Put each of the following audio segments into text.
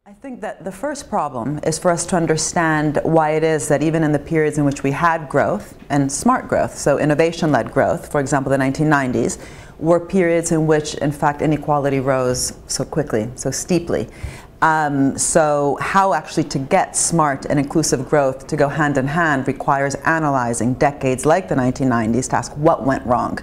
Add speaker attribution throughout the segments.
Speaker 1: I think that the first problem is for us to understand why it is that even in the periods in which we had growth, and smart growth, so innovation-led growth, for example the 1990s, were periods in which in fact inequality rose so quickly, so steeply. So how actually to get smart and inclusive growth to go hand in hand requires analyzing decades like the 1990s to ask what went wrong.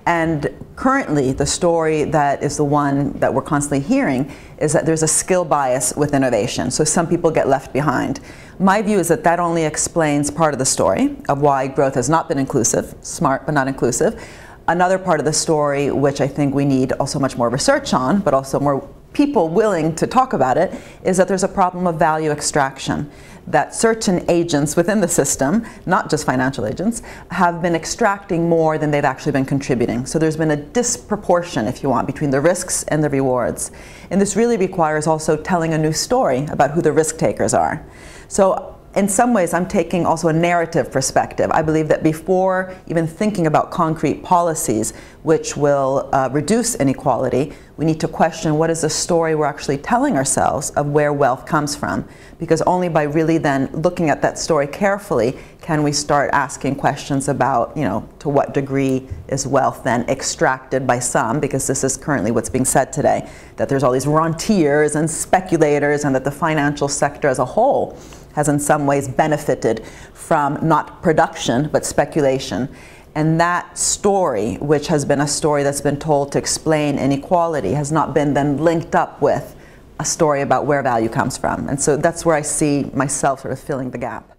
Speaker 1: And currently, the story that is the one that we're constantly hearing is that there's a skill bias with innovation. So some people get left behind. My view is that that only explains part of the story of why growth has not been inclusive, smart but not inclusive. Another part of the story, which I think we need also much more research on, but also more people willing to talk about it, is that there's a problem of value extraction. That certain agents within the system, not just financial agents, have been extracting more than they've actually been contributing. So there's been a disproportion, if you want, between the risks and the rewards. And this really requires also telling a new story about who the risk takers are. So in some ways, I'm taking also a narrative perspective. I believe that before even thinking about concrete policies which will reduce inequality, we need to question what is the story we're actually telling ourselves of where wealth comes from. Because only by really then looking at that story carefully can we start asking questions about, to what degree is wealth then extracted by some, because this is currently what's being said today, that there's all these rentiers and speculators and that the financial sector as a whole has in some ways benefited from not production but speculation. And that story, which has been a story that's been told to explain inequality, has not been then linked up with a story about where value comes from. And so that's where I see myself sort of filling the gap.